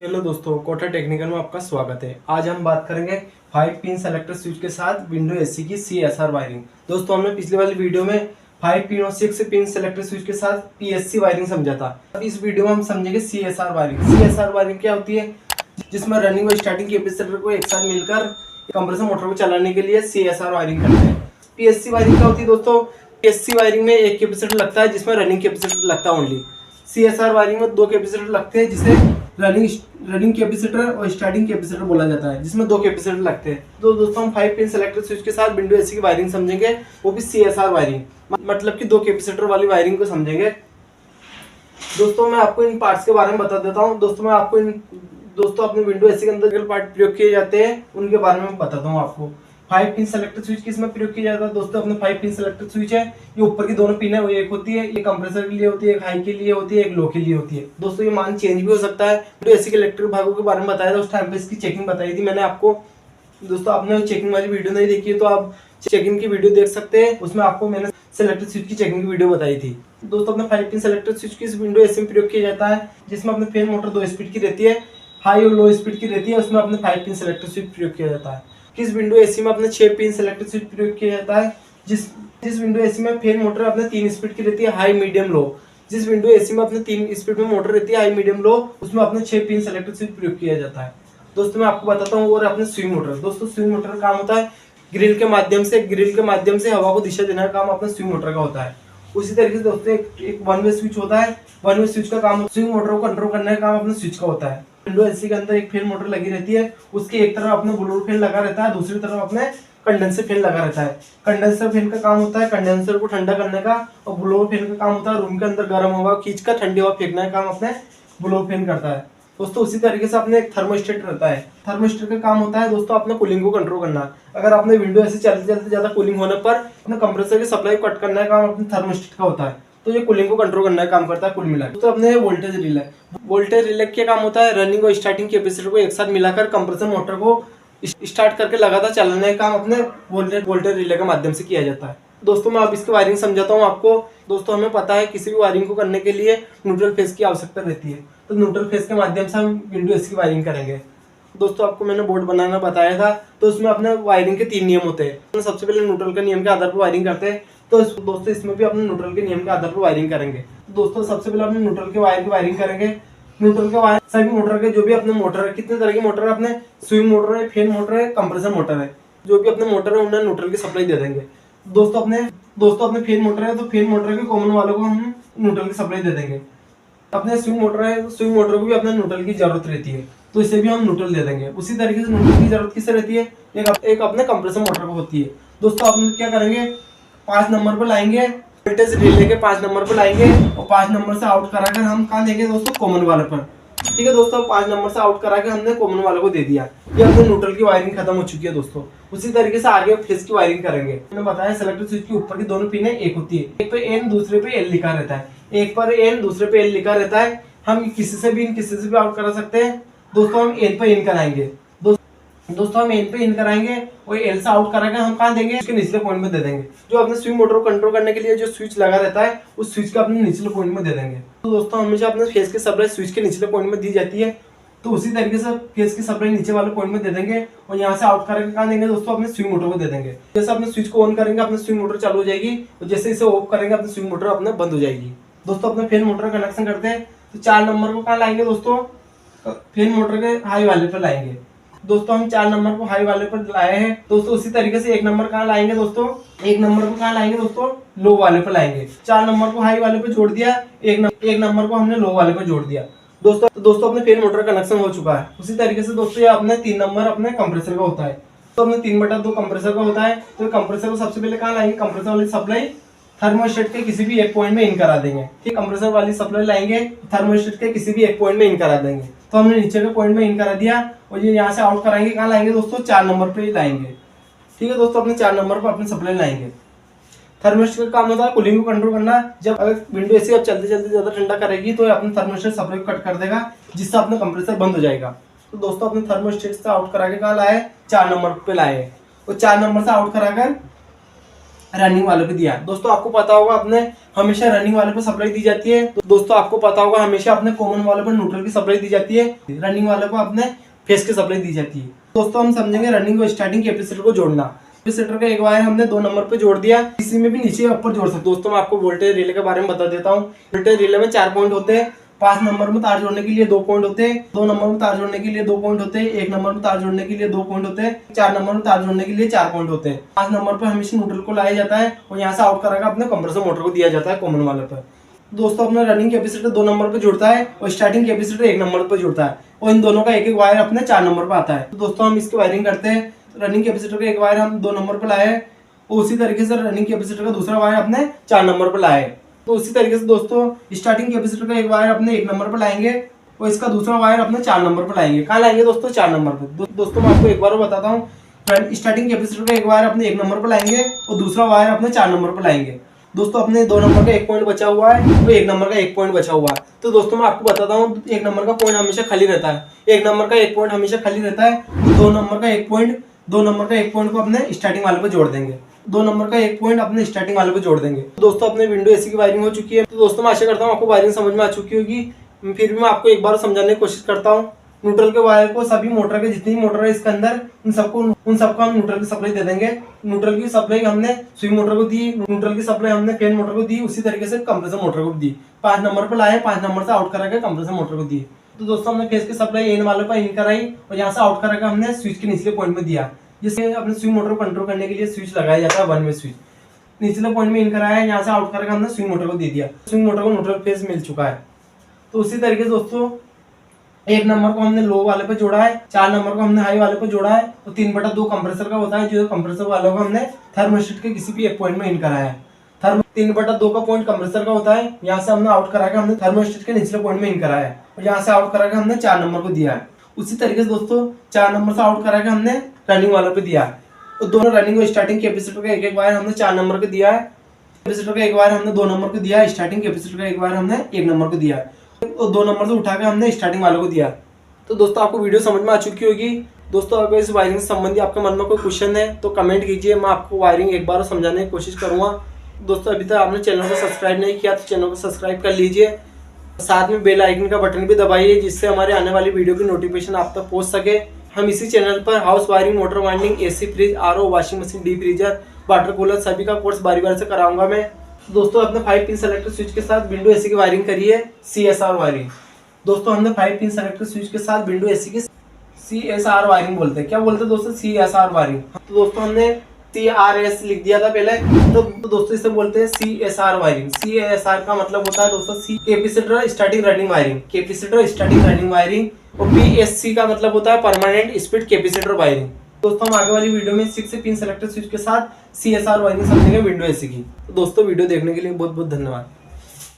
Hello दोस्तों, Kota technical में आपका स्वागत है। आज हम बात करेंगे 5 पिन सेलेक्टर स्विच के साथ विंडो एसी की CSR वायरिंग। दोस्तों, हमने पिछली वाली वीडियो में 5 पिन और 6 पिन सेलेक्टर स्विच के साथ PSC वायरिंग समझा था। अब इस वीडियो में हम समझेंगे CSR वायरिंग। CSR वायरिंग क्या होती है? जिसमें रनिंग और स्टार्टिंग कैपेसिटर को एक साथ मिलकर कंप्रेसर मोटर को चलाने के लिए CSR वायरिंग करते हैं। PSC वायरिंग क्या होती है दोस्तों? PSC वायरिंग में एक कैपेसिटर लगता है जिसमें रनिंग कैपेसिटर लगता है ओनली। CSR वायरिंग में 2 कैपेसिटर लगते हैं जिसे रनिंग कैपेसिटर और स्टार्टिंग कैपेसिटर बोला जाता है, जिसमें 2 कैपेसिटर लगते हैं। तो दोस्तों, हम 5 पिन सेलेक्टर स्विच के साथ विंडो एसी की वायरिंग समझेंगे, वो भी CSR वायरिंग, मतलब कि 2 कैपेसिटर वाली वायरिंग को समझेंगे। दोस्तों, मैं आपको इन पार्ट्स के बारे में बता देता हूँ। दोस्तों अपने विंडो एसी के अंदर पार्ट प्रयोग किए जाते हैं उनके बारे में बताता हूँ आपको। 5 पिन सेलेक्टर स्विच किस में प्रयोग किया जाता है? दोस्तों, अपने 5 पिन सेलेक्टर स्विच है, ये ऊपर की दोनों पिन है, वो एक होती है, ये कंप्रेसर के लिए होती है, एक हाई के लिए होती है, एक लो के लिए होती है। दोस्तों, ये मान चेंज भी हो सकता है। विंडो एसी के इलेक्ट्रिक भागों के बारे में बताया था, उस टाइम पे इसकी चेकिंग बताई थी मैंने आपको। दोस्तों, आपने चेकिंग वाली वीडियो नहीं देखी है तो आप चेकिंग की वीडियो देख सकते हैं, उसमें आपको मैंने सेलेक्टर स्विच की चेकिंग की वीडियो बताई थी। दोस्तों, अपने 5 पिन सेलेक्टर स्विच किस विंडो एसी में प्रयोग किया जाता है? जिसमें अपने फैन मोटर 2 स्पीड की रहती है, हाई और लो स्पीड की रहती है, उसमें अपने 5 पिन सेलेक्टर स्विच प्रयोग किया जाता है। किस विंडो एसी में अपने 6 पिन सेलेक्टर स्विच प्रयोग किया जाता है? जिस विंडो एसी में फैन मोटर अपने 3 स्पीड की रहती है, हाई मीडियम लो। जिस विंडो एसी में अपने 3 स्पीड में मोटर रहती है, हाई मीडियम लो, उसमें अपने 6 पिन सेलेक्टर स्विच प्रयोग किया जाता है। दोस्तों, मैं आपको बताता हूँ और अपने स्विंग मोटर। दोस्तों, स्विंग मोटर का काम होता है ग्रिल के माध्यम से हवा को दिशा देने का काम अपने स्विंग मोटर का होता है। उसी तरीके से दोस्तों एक वन वे स्विच होता है। वन वे स्विच का काम स्विंग मोटर को कंट्रोल करने का काम अपने स्विच का होता है। विंडो एसी के अंदर एक फैन मोटर लगी रहती है, उसके एक तरफ अपने ब्लोअर फैन लगा रहता है, दूसरी तरफ अपने कंडेंसर फैन लगा रहता है। कंडेंसर फैन का काम होता है कंडेंसर को ठंडा करने का, और ब्लोअर फैन का काम होता है रूम के अंदर गर्म हवा खींचकर ठंडी हवा फेंकने का काम अपने ब्लोअर फैन करता है। दोस्तों, उसी तरीके से अपने एक थर्मोस्टेट रहता है। थर्मोस्टेट का काम होता है दोस्तों अपने कूलिंग को कंट्रोल करना। अगर आपने विंडो ऐसे चलते ज्यादा कूलिंग होने पर अपने कंप्रेसर की सप्लाई को कट करने का काम अपने थर्मोस्टेट का होता है, तो ये कूलिंग को कंट्रोल करने का काम करता है कुल मिलाकर। तो अपने वोल्टेज रिले, वोल्टेज रिले क्या काम होता है? रनिंग और स्टार्टिंग कैपेसिटर को एक साथ मिलाकर कंप्रेसर मोटर को स्टार्ट करके लगातार चलाने का काम अपने वोल्टेज रिले के माध्यम से किया जाता है। दोस्तों, मैं अब इसकी वायरिंग समझाता हूँ आपको। दोस्तों, हमें पता है किसी भी वायरिंग को करने के लिए न्यूट्रल फेज की आवश्यकता रहती है, तो न्यूट्रल फेज के माध्यम से हम विंडो एसी की वायरिंग करेंगे। दोस्तों, आपको मैंने बोर्ड बनाना बताया था, तो उसमें अपने वायरिंग के 3 नियम होते हैं। सबसे पहले न्यूट्रल के नियम के आधार पर वायरिंग करते हैं, तो दोस्तों इसमें भी अपने न्यूट्रल के नियम के आधार पर वायरिंग करेंगे। दोस्तों, सबसे पहले अपने न्यूट्रल के वायर की वायरिंग करेंगे। न्यूट्रल के वायर सभी मोटर के जो भी अपने मोटर है, कितने तरह की मोटर है? अपने स्विंग मोटर है, फैन मोटर है, कंप्रेसर मोटर है, जो भी अपने मोटर है उन्हें न्यूट्रल की सप्लाई दे देंगे। दोस्तों अपने फैन मोटर है, तो फैन मोटर के कॉमन वालों को हम न्यूट्रल की सप्लाई दे देंगे। अपने स्विंग मोटर है, स्विंग मोटर को भी अपने न्यूट्रल की जरूरत रहती है, तो इसे भी हम न्यूट्रल दे देंगे। उसी तरीके से न्यूट्रल की जरूरत किससे रहती है? एक अपने कंप्रेसर मोटर को होती है। दोस्तों, आप क्या करेंगे? 5 नंबर पर लाएंगे, वोल्टेज रिले के 5 नंबर पर लाएंगे, और 5 नंबर से आउट कराकर हम कहाँ देंगे दोस्तों? कॉमन वाले पर। ठीक है दोस्तों, 5 नंबर से आउट करा के हमने कॉमन वाले को दे दिया। ये अपने न्यूट्रल की वायरिंग खत्म हो चुकी है दोस्तों। उसी तरीके से आगे फेज की वायरिंग करेंगे। मैंने बताया सेलेक्टर स्विच के ऊपर की दोनों पिनें एक होती है, एक पे एन दूसरे पे एल लिखा रहता है, एक पर एन दूसरे पे एल लिखा रहता है। हम किसी से भी आउट करा सकते हैं। दोस्तों, हम एन पे इन कराएंगे। दोस्तों, हम एन पे इन कराएंगे और एल से आउट कराकर हम कहाँ देंगे? उसके निचले पॉइंट में दे देंगे। जो अपने स्विंग मोटर को कंट्रोल करने के लिए जो स्विच लगा रहता है, उस स्विच का अपने निचले पॉइंट में दे देंगे। तो दोस्तों, हमेशा अपने फेज की सप्लाई स्विच के निचले पॉइंट में दी जाती है, तो उसी तरीके से फेज की सप्लाई नीचे वाले पॉइंट में दे देंगे, और यहाँ से आउट करके कहाँ देंगे दोस्तों? अपने स्विंग मोटर को दे देंगे। जैसे अपने स्विच को ऑन करेंगे अपने स्विंग मोटर चालू हो जाएगी, और जैसे इसे ऑफ करेंगे अपने स्विंग मोटर अपने बंद हो जाएगी। दोस्तों, अपने फैन मोटर कनेक्शन करते हैं, तो 4 नंबर को कहाँ लाएंगे दोस्तों? फैन मोटर के हाई वाले पर लाएंगे। दोस्तों, हम 4 नंबर को हाई वाले पर लाए हैं। दोस्तों, उसी तरीके से 1 नंबर कहाँ लाएंगे दोस्तों? 1 नंबर को कहाँ लाएंगे दोस्तों? लो वाले पर लाएंगे। 4 नंबर को हाई वाले पर जोड़ दिया, 1 नंबर को हमने लो वाले पर जोड़ दिया। दोस्तों अपने फैन मोटर कनेक्शन हो चुका है। उसी तरीके से दोस्तों, ये अपने 3 नंबर अपने कंप्रेसर का होता है, तो अपने 3/2 कंप्रेसर का होता है। तो कंप्रेसर को सबसे पहले कहाँ लाएंगे? कंप्रेसर वाली सप्लाई थर्मोस्टेट के किसी भी एक पॉइंट में इन करा देंगे। ठीक, कंप्रेसर वाली सप्लाई लाएंगे, थर्मोस्टेट के किसी भी एक पॉइंट में इन करा देंगे। तो हमने नीचे के पॉइंट में इन करा दिया, और ये यहाँ से आउट कराएंगे, कहाँ लाएंगे दोस्तों? 4 नंबर पे लाएंगे। ठीक है दोस्तों, अपने 4 नंबर पर अपनी सप्लाई लाएंगे। थर्मोस्टेट का काम होता है कूलिंग को कंट्रोल करना। जब अगर विंडो एसी अब चलते ज्यादा ठंडा करेगी, तो अपने थर्मोस्टेट सप्लाई को कट कर देगा, जिससे अपना कंप्रेसर बंद हो जाएगा। तो दोस्तों, अपने थर्मोस्टेट से आउट करा के कहाँ लाए? 4 नंबर पे लाए, और 4 नंबर से आउट कराकर रनिंग वाले पे दिया है। दोस्तों आपको पता होगा अपने हमेशा रनिंग वाले पे सप्लाई दी जाती है। तो दोस्तों आपको पता होगा हमेशा अपने कॉमन वाले पर न्यूट्रल की सप्लाई दी जाती है, रनिंग वाले पर अपने फेस की सप्लाई दी जाती है। दोस्तों हम समझेंगे रनिंग और स्टार्टिंग कैपेसिटर को जोड़ना। कैपेसिटर का एक वायर हमने 2 नंबर पे जोड़ दिया, इसी में भी नीचे ऊपर जोड़ सकते। दोस्तों मैं आपको वोल्टेज रिले के बारे में बता देता हूँ। वोल्टेज रिले में 4 पॉइंट होते हैं। 5 नंबर में तार जोड़ने के लिए 2 पॉइंट होते हैं, 2 नंबर में तार जोड़ने के लिए 2 पॉइंट होते हैं, 1 नंबर में तार जोड़ने के लिए 2 पॉइंट होते हैं, 4 नंबर में तार जोड़ने के लिए 4 पॉइंट होते हैं। 5 नंबर पर हमेशा न्यूट्रल को लाया जाता है और यहाँ से आउट कराकर अपने कंप्रेसर मोटर को दिया जाता है कॉमन वाले पर। दोस्तों अपना रनिंग कैपेसिटर 2 नंबर पे जुड़ता है और स्टार्टिंग कैपेसिटर 1 नंबर पे जुड़ता है और इन दोनों का एक एक वायर अपने 4 नंबर पे आता है। तो दोस्तों हम इसकी वायरिंग करते हैं। रनिंग कैपेसिटर का एक वायर हम 2 नंबर पे लाए और उसी तरीके से रनिंग कैपेसिटर का दूसरा वायर अपने 4 नंबर पे लाए। तो उसी तरीके से दोस्तों स्टार्टिंग कैपेसिटर का एक वायर अपने 1 नंबर पे लाएंगे और इसका दूसरा वायर अपने 4 नंबर पे लाएंगे। कहाँ लाएंगे दोस्तों? 4 नंबर पे। दोस्तों मैं आपको एक बार बताता हूँ। स्टार्टिंग कैपेसिटर का एक वायर अपने 1 नंबर पे लाएंगे और दूसरा वायर अपने 4 नंबर पे लाएंगे। दोस्तों अपने 2 नंबर का 1 पॉइंट बचा हुआ है और 1 नंबर का 1 पॉइंट बचा हुआ है। तो दोस्तों मैं आपको बताता हूँ 1 नंबर का पॉइंट हमेशा खाली रहता है, 1 नंबर का 1 पॉइंट हमेशा खाली रहता है। तो 2 नंबर का 1 पॉइंट को अपने स्टार्टिंग वाले पे जोड़ देंगे। 2 नंबर का 1 पॉइंट अपने स्टार्टिंग वाले पे जोड़ देंगे। तो दोस्तों अपने विंडो एसी की वायरिंग हो चुकी है। तो दोस्तों मैं आशा करता हूँ आपको वायरिंग समझ में आ चुकी होगी। फिर भी मैं आपको एक बार समझाने की कोशिश करता हूँ। न्यूट्रल के वायर को सभी मोटर के जितनी मोटर है इसके अंदर उन सबको हम न्यूट्रल की सप्लाई दे देंगे। न्यूट्रल की सप्लाई हमने स्विंग मोटर को दी, न्यूट्रल की सप्लाई हमने फैन मोटर को दी, उसी तरीके से कंप्रेसर मोटर को दी। 5 नंबर पर लाए, 5 नंबर से आउट करा के कंप्रेसर मोटर को दी। तो दोस्तों हमने फेस की सप्लाई इन वाले पर इन कराई और यहाँ से आउट करा के हमने स्विच के निचले पॉइंट में दिया। जिससे अपने स्विंग मोटर को कंट्रोल करने के लिए स्विच लगाया जाता है, 1 वे स्विच। निचले पॉइंट में इन कराया, यहाँ से आउट करके हमने स्विंग मोटर को दे दिया। स्विंग मोटर को न्यूट्रल फेस मिल चुका है। तो उसी तरीके से दोस्तों 1 नंबर को हमने लो वाले पे जोड़ा है, 4 नंबर को हमने हाई वाले पे जोड़ा है और 3/2 कंप्रेसर का होता है, जो कंप्रेसर वालों को हमने थर्मोस्टेट के किसी भी एक पॉइंट में इन कराया है। 3/2 का पॉइंट कंप्रेसर का होता है, यहाँ से हमने आउट करा के हमने थर्मोस्टेट के निचले पॉइंट में इन कराया है और यहाँ से आउट करा के हमने 4 नंबर को दिया है। उसी तरीके से दोस्तों 4 नंबर से आउट करा के हमने रनिंग वाले पे दिया है। तो दोनों रनिंग और स्टार्टिंग कैपेसिटर का एक एक वायर हमने 4 नंबर को दिया है, कैपेसिटर का एक वायर हमने 2 नंबर को दिया है, स्टार्टिंग कैपेसिटर का एक वायर हमने 1 नंबर को दिया है और 2 नंबर से उठा के हमने स्टार्टिंग वालों को दिया। तो दोस्तों आपको वीडियो समझ में आ चुकी होगी। दोस्तों अगर इस वायरिंग से संबंधी आपके मन में कोई क्वेश्चन है तो कमेंट कीजिए, मैं आपको वायरिंग एक बार समझाने की कोशिश करूंगा। दोस्तों अभी तक आपने चैनल को सब्सक्राइब नहीं किया तो चैनल को सब्सक्राइब कर लीजिए, साथ में बेल आइकन का बटन भी दबाइए जिससे हमारे आने वाली वीडियो की नोटिफिकेशन आप तक पहुंच सके। हम इसी चैनल पर house wiring, motor winding, AC, fridge, RO, washing machine, deep freezer, water cooler सभी का कोर्स बारी बारी से कराऊंगा मैं। दोस्तों अपने 5 पिन सेलेक्टर स्विच के साथ विंडो एसी की वायरिंग करिए, CSR वायरिंग। दोस्तों हमने 5 पिन सेलेक्टर स्विच के साथ विंडो एसी की CSR वायरिंग बोलते हैं। क्या बोलते हैं दोस्तों? CSR wiring. तो दोस्तों हमने CRS लिख दिया था पहले, तो दोस्तों इसे बोलते हैं CSR वायरिंग। CSR का मतलब होता है दोस्तों C capacitor starting running wiring, capacitor starting running wiring. और PSC का मतलब होता है परमानेंट स्पीड कैपेसिटर वायरिंग। दोस्तों हम आगे वाली वीडियो में 6 पिन सेलेक्टर स्विच के साथ CSR वायरिंग समझेंगे विंडो एसी की। तो दोस्तों वीडियो देखने के लिए बहुत बहुत धन्यवाद।